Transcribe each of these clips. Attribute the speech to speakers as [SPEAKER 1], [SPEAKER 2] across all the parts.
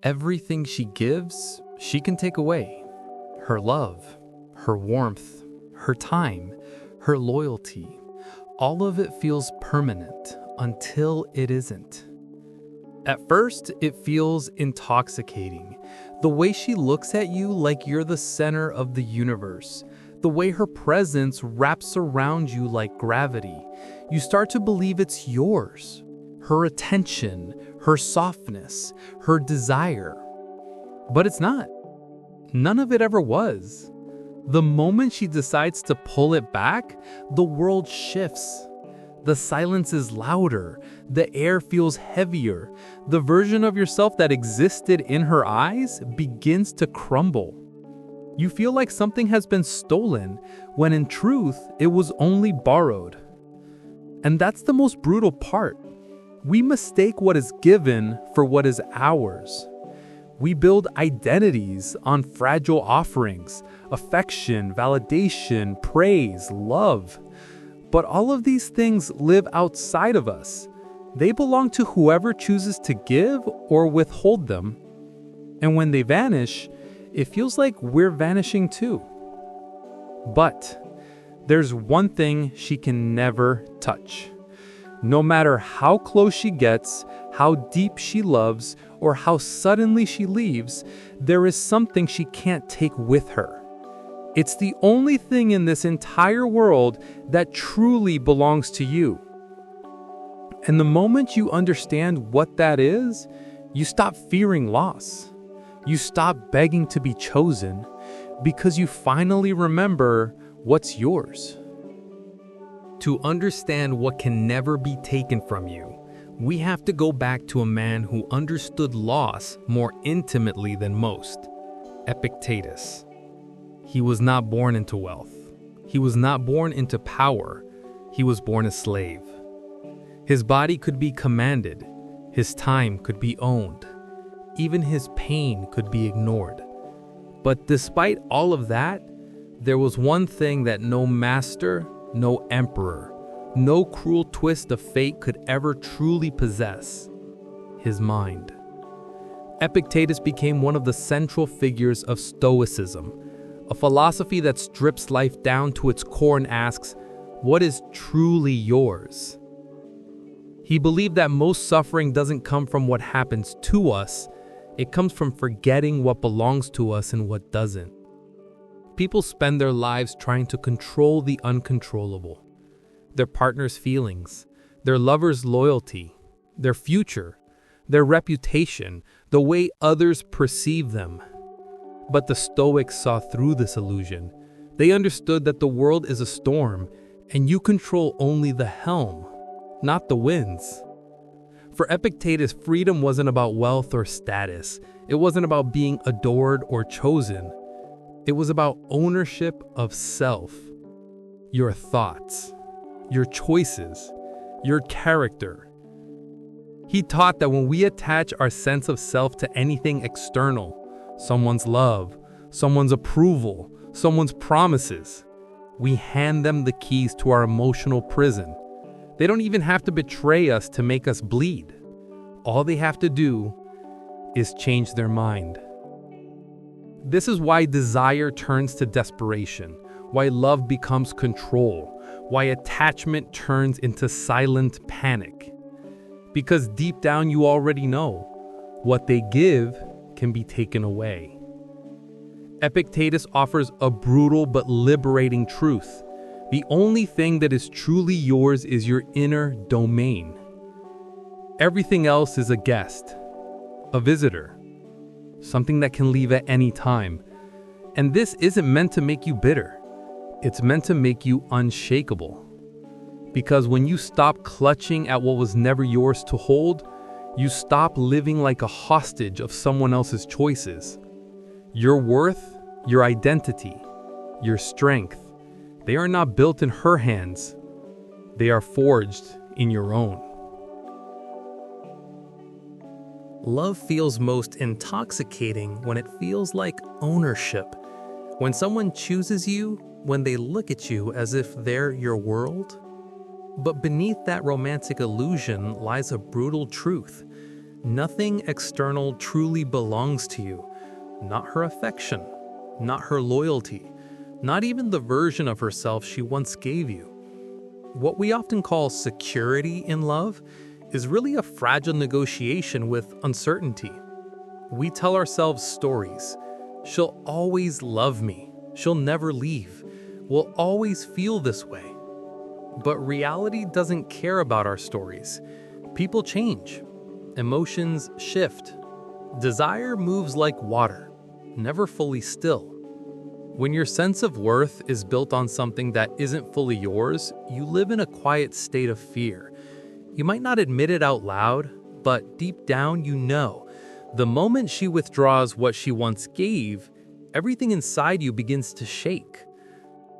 [SPEAKER 1] Everything she gives, she can take away. Her love, her warmth, her time, her loyalty. All of it feels permanent until it isn't. At first, it feels intoxicating. The way she looks at you like you're the center of the universe. The way her presence wraps around you like gravity. You start to believe it's yours. Her attention, her softness, her desire. But it's not. None of it ever was. The moment she decides to pull it back, the world shifts. The silence is louder. The air feels heavier. The version of yourself that existed in her eyes begins to crumble. You feel like something has been stolen, when in truth, it was only borrowed. And that's the most brutal part. We mistake what is given for what is ours. We build identities on fragile offerings, affection, validation, praise, love. But all of these things live outside of us. They belong to whoever chooses to give or withhold them. And when they vanish, it feels like we're vanishing too. But there's one thing she can never touch. No matter how close she gets, how deep she loves, or how suddenly she leaves, there is something she can't take with her. It's the only thing in this entire world that truly belongs to you. And the moment you understand what that is, you stop fearing loss. You stop begging to be chosen because you finally remember what's yours. To understand what can never be taken from you, we have to go back to a man who understood loss more intimately than most, Epictetus. He was not born into wealth. He was not born into power. He was born a slave. His body could be commanded. His time could be owned. Even his pain could be ignored. But despite all of that, there was one thing that no master, no emperor, no cruel twist of fate could ever truly possess: his mind. Epictetus became one of the central figures of Stoicism, a philosophy that strips life down to its core and asks, what is truly yours? He believed that most suffering doesn't come from what happens to us, it comes from forgetting what belongs to us and what doesn't. People spend their lives trying to control the uncontrollable. Their partner's feelings, their lover's loyalty, their future, their reputation, the way others perceive them. But the Stoics saw through this illusion. They understood that the world is a storm, and you control only the helm, not the winds. For Epictetus, freedom wasn't about wealth or status. It wasn't about being adored or chosen. It was about ownership of self, your thoughts, your choices, your character. He taught that when we attach our sense of self to anything external, someone's love, someone's approval, someone's promises, we hand them the keys to our emotional prison. They don't even have to betray us to make us bleed. All they have to do is change their mind. This is why desire turns to desperation, why love becomes control, why attachment turns into silent panic. Because deep down you already know, what they give can be taken away. Epictetus offers a brutal but liberating truth. The only thing that is truly yours is your inner domain. Everything else is a guest, a visitor, something that can leave at any time. And this isn't meant to make you bitter. It's meant to make you unshakable. Because when you stop clutching at what was never yours to hold, you stop living like a hostage of someone else's choices. Your worth, your identity, your strength, they are not built in her hands. They are forged in your own. Love feels most intoxicating when it feels like ownership. When someone chooses you, when they look at you as if they're your world. But beneath that romantic illusion lies a brutal truth. Nothing external truly belongs to you. Not her affection, not her loyalty, not even the version of herself she once gave you. What we often call security in love is really a fragile negotiation with uncertainty. We tell ourselves stories. She'll always love me. She'll never leave. We'll always feel this way. But reality doesn't care about our stories. People change. Emotions shift. Desire moves like water, never fully still. When your sense of worth is built on something that isn't fully yours, you live in a quiet state of fear. You might not admit it out loud, but deep down you know. The moment she withdraws what she once gave, everything inside you begins to shake.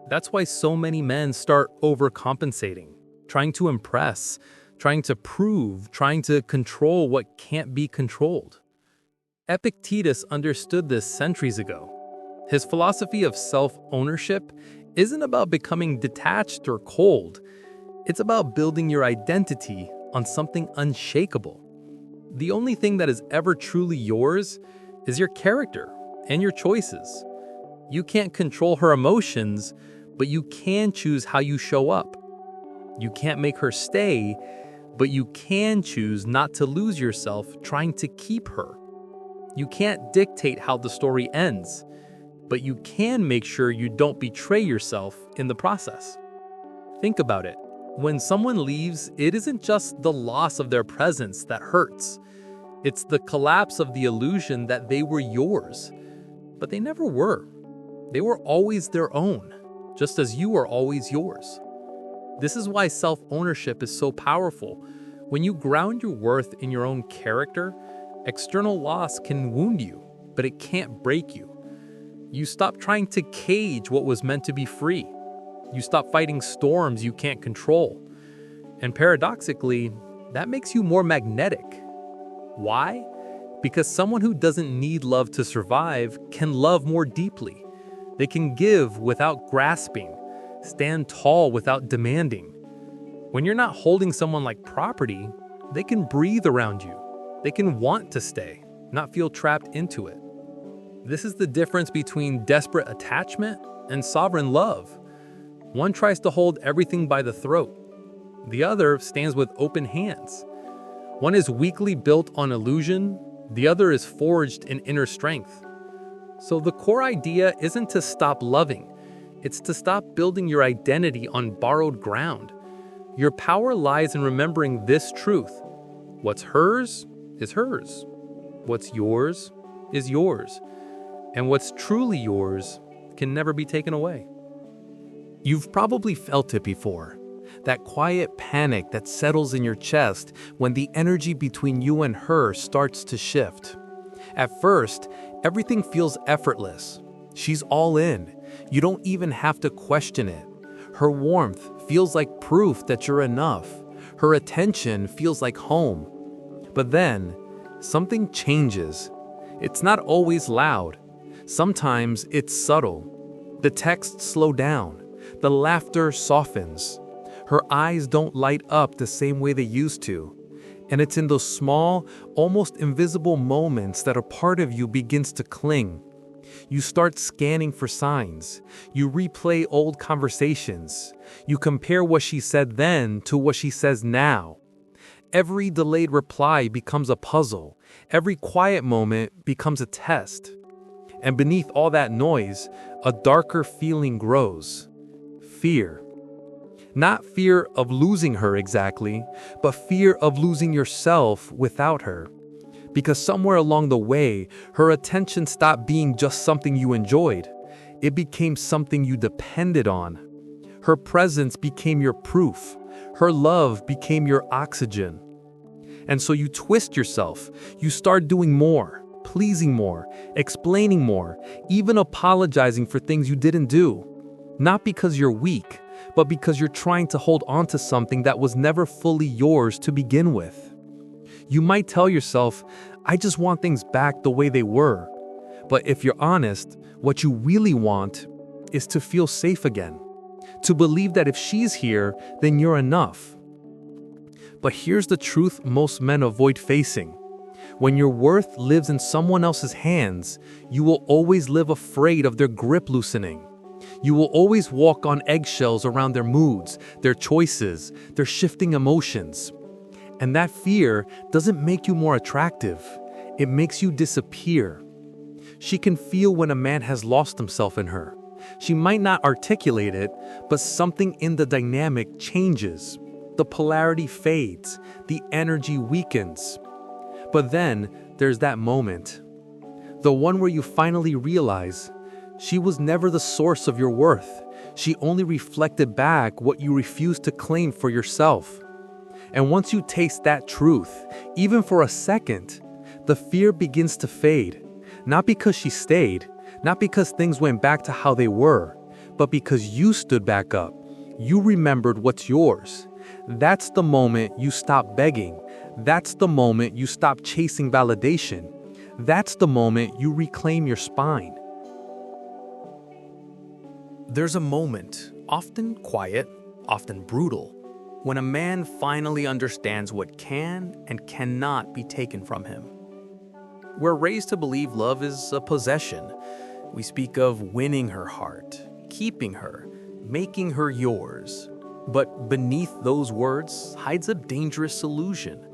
[SPEAKER 1] That's why so many men start overcompensating, trying to impress, trying to prove, trying to control what can't be controlled. Epictetus understood this centuries ago. His philosophy of self-ownership isn't about becoming detached or cold. It's about building your identity on something unshakable. The only thing that is ever truly yours is your character and your choices. You can't control her emotions, but you can choose how you show up. You can't make her stay, but you can choose not to lose yourself trying to keep her. You can't dictate how the story ends, but you can make sure you don't betray yourself in the process. Think about it. When someone leaves, it isn't just the loss of their presence that hurts. It's the collapse of the illusion that they were yours. But they never were. They were always their own, just as you are always yours. This is why self-ownership is so powerful. When you ground your worth in your own character, external loss can wound you, but it can't break you. You stop trying to cage what was meant to be free. You stop fighting storms you can't control. And paradoxically, that makes you more magnetic. Why? Because someone who doesn't need love to survive can love more deeply. They can give without grasping, stand tall without demanding. When you're not holding someone like property, they can breathe around you. They can want to stay, not feel trapped into it. This is the difference between desperate attachment and sovereign love. One tries to hold everything by the throat. The other stands with open hands. One is weakly built on illusion. The other is forged in inner strength. So the core idea isn't to stop loving. It's to stop building your identity on borrowed ground. Your power lies in remembering this truth. What's hers is hers. What's yours is yours. And what's truly yours can never be taken away. You've probably felt it before. That quiet panic that settles in your chest when the energy between you and her starts to shift. At first, everything feels effortless. She's all in. You don't even have to question it. Her warmth feels like proof that you're enough. Her attention feels like home. But then, something changes. It's not always loud. Sometimes it's subtle. The texts slow down. The laughter softens. Her eyes don't light up the same way they used to. And it's in those small, almost invisible moments that a part of you begins to cling. You start scanning for signs. You replay old conversations. You compare what she said then to what she says now. Every delayed reply becomes a puzzle. Every quiet moment becomes a test. And beneath all that noise, a darker feeling grows. Fear. Not fear of losing her exactly, but fear of losing yourself without her. Because somewhere along the way, her attention stopped being just something you enjoyed. It became something you depended on. Her presence became your proof. Her love became your oxygen. And so you twist yourself. You start doing more, pleasing more, explaining more, even apologizing for things you didn't do. Not because you're weak, but because you're trying to hold on to something that was never fully yours to begin with. You might tell yourself, I just want things back the way they were. But if you're honest, what you really want is to feel safe again. To believe that if she's here, then you're enough. But here's the truth most men avoid facing. When your worth lives in someone else's hands, you will always live afraid of their grip loosening. You will always walk on eggshells around their moods, their choices, their shifting emotions. And that fear doesn't make you more attractive. It makes you disappear. She can feel when a man has lost himself in her. She might not articulate it, but something in the dynamic changes. The polarity fades, the energy weakens. But then there's that moment, the one where you finally realize she was never the source of your worth. She only reflected back what you refused to claim for yourself. And once you taste that truth, even for a second, the fear begins to fade. Not because she stayed, not because things went back to how they were, but because you stood back up. You remembered what's yours. That's the moment you stop begging. That's the moment you stop chasing validation. That's the moment you reclaim your spine. There's a moment, often quiet, often brutal, when a man finally understands what can and cannot be taken from him. We're raised to believe love is a possession. We speak of winning her heart, keeping her, making her yours. But beneath those words hides a dangerous illusion.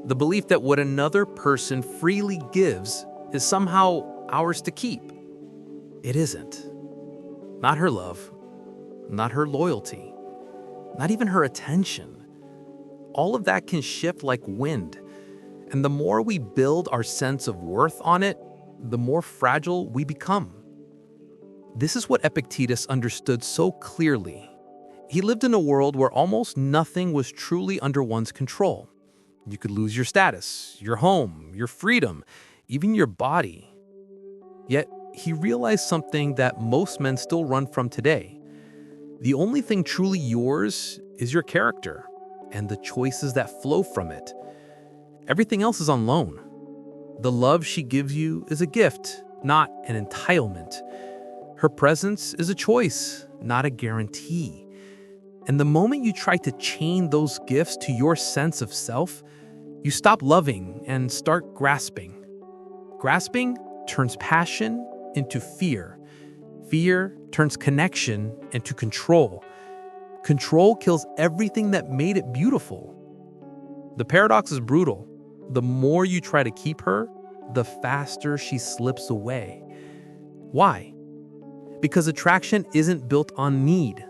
[SPEAKER 1] The belief that what another person freely gives is somehow ours to keep. It isn't. Not her love, not her loyalty, not even her attention. All of that can shift like wind. And the more we build our sense of worth on it, the more fragile we become. This is what Epictetus understood so clearly. He lived in a world where almost nothing was truly under one's control. You could lose your status, your home, your freedom, even your body. Yet, he realized something that most men still run from today. The only thing truly yours is your character and the choices that flow from it. Everything else is on loan. The love she gives you is a gift, not an entitlement. Her presence is a choice, not a guarantee. And the moment you try to chain those gifts to your sense of self, you stop loving and start grasping. Grasping turns passion into fear. Fear turns connection into control. Control kills everything that made it beautiful. The paradox is brutal. The more you try to keep her, the faster she slips away. Why? Because attraction isn't built on need.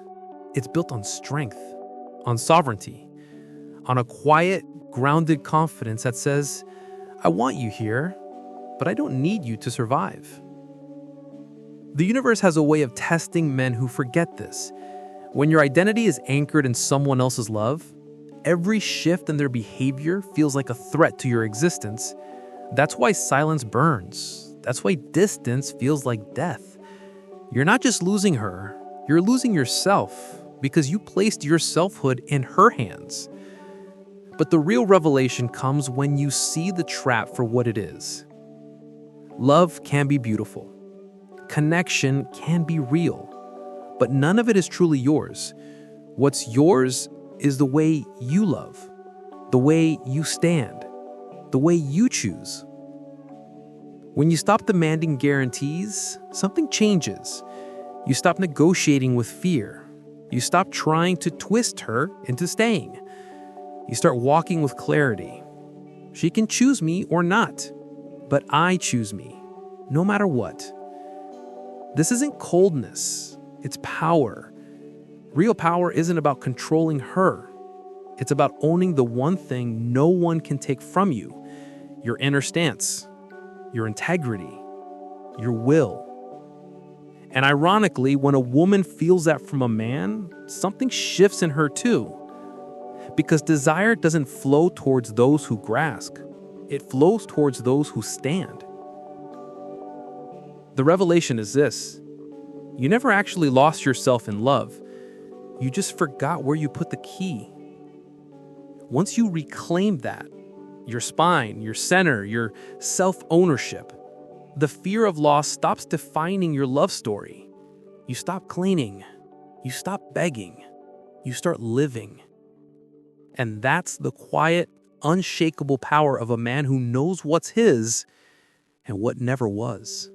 [SPEAKER 1] It's built on strength, on sovereignty, on a quiet, grounded confidence that says, I want you here, but I don't need you to survive. The universe has a way of testing men who forget this. When your identity is anchored in someone else's love, every shift in their behavior feels like a threat to your existence. That's why silence burns. That's why distance feels like death. You're not just losing her, you're losing yourself because you placed your selfhood in her hands. But the real revelation comes when you see the trap for what it is. Love can be beautiful. Connection can be real. But none of it is truly yours. What's yours is the way you love, the way you stand, the way you choose. When you stop demanding guarantees, something changes. You stop negotiating with fear. You stop trying to twist her into staying. You start walking with clarity. She can choose me or not, but I choose me, no matter what. This isn't coldness, it's power. Real power isn't about controlling her. It's about owning the one thing no one can take from you: your inner stance, your integrity, your will. And ironically, when a woman feels that from a man, something shifts in her too. Because desire doesn't flow towards those who grasp. It flows towards those who stand. The revelation is this: you never actually lost yourself in love. You just forgot where you put the key. Once you reclaim that, your spine, your center, your self-ownership, the fear of loss stops defining your love story. You stop clinging. You stop begging. You start living. And that's the quiet,
[SPEAKER 2] unshakable power of a man who knows what's his and what never was.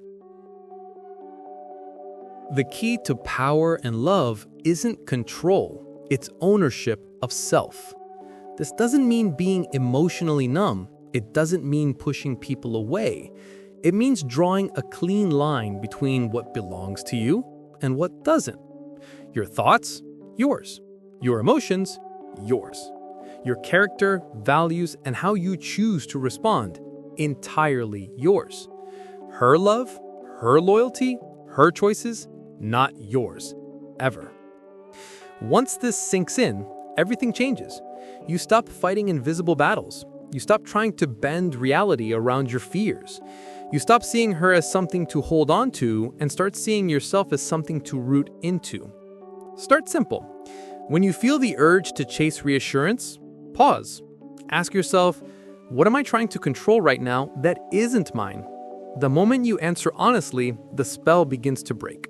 [SPEAKER 1] The key to power and love isn't control, it's ownership of self. This doesn't mean being emotionally numb. It doesn't mean pushing people away. It means drawing a clean line between what belongs to you and what doesn't. Your thoughts, yours. Your emotions, yours. Your character, values, and how you choose to respond, entirely yours. Her love, her loyalty, her choices, not yours, ever. Once this sinks in, everything changes. You stop fighting invisible battles. You stop trying to bend reality around your fears. You stop seeing her as something to hold on to and start seeing yourself as something to root into. Start simple. When you feel the urge to chase reassurance, pause. Ask yourself, what am I trying to control right now that isn't mine? The moment you answer honestly, the spell begins to break.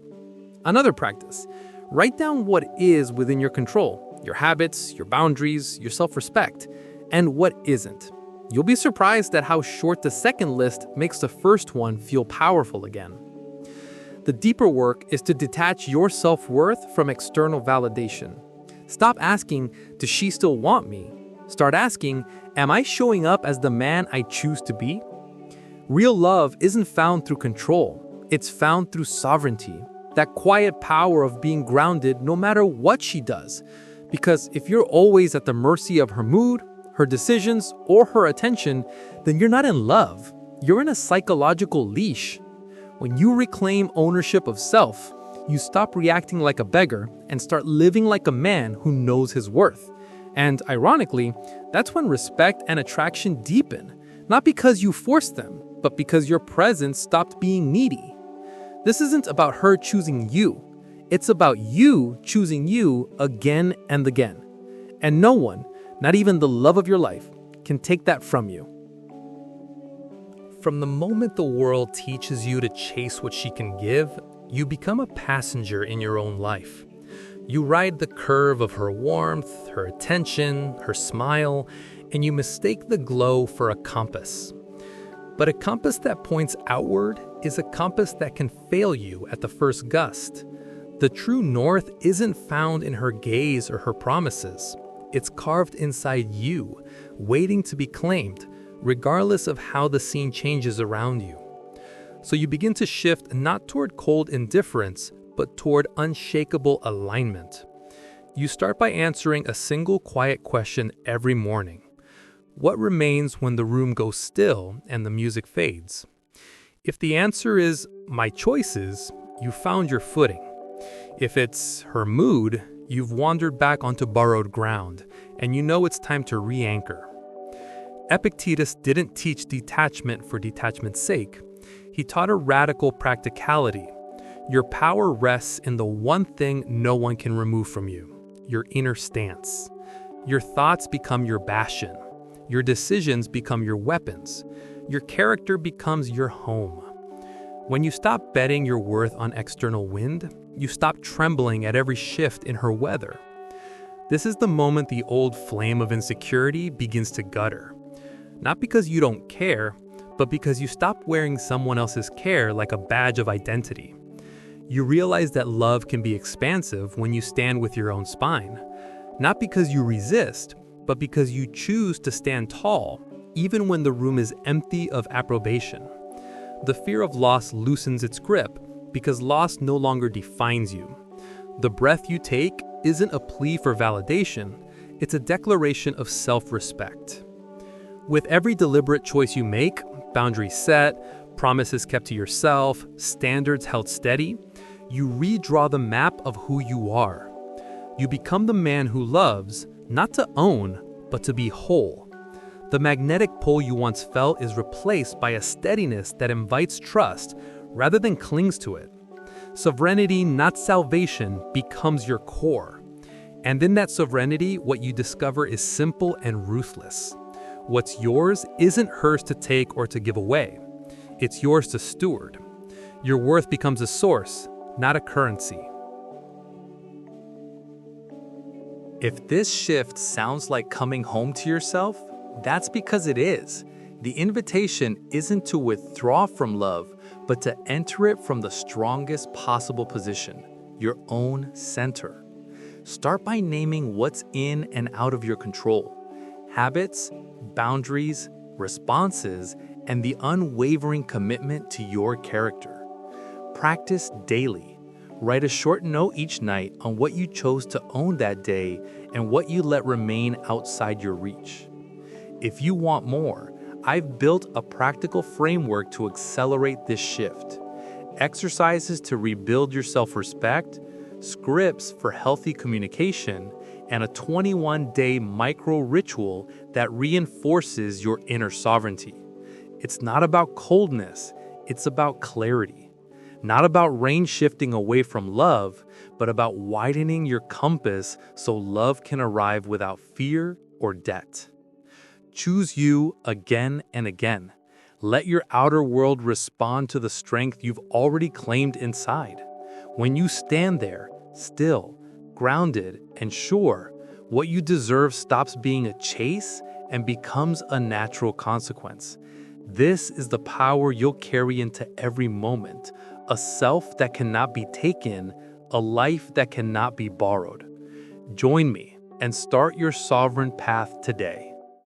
[SPEAKER 1] Another practice. Write down what is within your control, your habits, your boundaries, your self-respect, and what isn't. You'll be surprised at how short the second list makes the first one feel powerful again. The deeper work is to detach your self-worth from external validation. Stop asking, does she still want me? Start asking, am I showing up as the man I choose to be? Real love isn't found through control. It's found through sovereignty. That quiet power of being grounded no matter what she does. Because if you're always at the mercy of her mood, her decisions, or her attention, then you're not in love. You're in a psychological leash. When you reclaim ownership of self, you stop reacting like a beggar and start living like a man who knows his worth. And ironically, that's when respect and attraction deepen, not because you forced them, but because your presence stopped being needy. This isn't about her choosing you. It's about you choosing you again and again. And no one, not even the love of your life, can take that from you. From the moment the world teaches you to chase what she can give, you become a passenger in your own life. You ride the curve of her warmth, her attention, her smile, and you mistake the glow for a compass. But a compass that points outward is a compass that can fail you at the first gust. The true north isn't found in her gaze or her promises. It's carved inside you, waiting to be claimed, regardless of how the scene changes around you. So you begin to shift not toward cold indifference, but toward unshakable alignment. You start by answering a single quiet question every morning. What remains when the room goes still and the music fades? If the answer is, my choices, you found your footing. If it's her mood, you've wandered back onto borrowed ground, and you know it's time to re-anchor. Epictetus didn't teach detachment for detachment's sake. He taught a radical practicality. Your power rests in the one thing no one can remove from you, your inner stance. Your thoughts become your bastion. Your decisions become your weapons. Your character becomes your home. When you stop betting your worth on external wind, you stop trembling at every shift in her weather. This is the moment the old flame of insecurity begins to gutter. Not because you don't care, but because you stop wearing someone else's care like a badge of identity. You realize that love can be expansive when you stand with your own spine. Not because you resist, but because you choose to stand tall, even when the room is empty of approbation. The fear of loss loosens its grip because loss no longer defines you. The breath you take isn't a plea for validation, it's a declaration of self-respect. With every deliberate choice you make, boundaries set, promises kept to yourself, standards held steady, you redraw the map of who you are. You become the man who loves, not to own, but to be whole. The magnetic pull you once felt is replaced by a steadiness that invites trust rather than clings to it. Sovereignty, not salvation, becomes your core. And in that sovereignty, what you discover is simple and ruthless. What's yours isn't hers to take or to give away. It's yours to steward. Your worth becomes a source, not a currency. If this shift sounds like coming home to yourself, That's because it is. The invitation isn't to withdraw from love, but to enter it from the strongest possible position, your own center. Start by naming what's in and out of your control: habits, boundaries, responses, and the unwavering commitment to your character. Practice daily. Write a short note each night on what you chose to own that day and what you let remain outside your reach. If you want more, I've built a practical framework to accelerate this shift. Exercises to rebuild your self-respect, scripts for healthy communication, and a 21-day micro ritual that reinforces your inner sovereignty. It's not about coldness, it's about clarity. Not about range shifting away from love, but about widening your compass so love can arrive without fear or debt. Choose you again and again. Let your outer world respond to the strength you've already claimed inside. When you stand there, still, grounded, and sure, what you deserve stops being a chase and becomes a natural consequence. This is the power you'll carry into every moment, a self that cannot be taken, a life that cannot be borrowed. Join me and start your sovereign path today.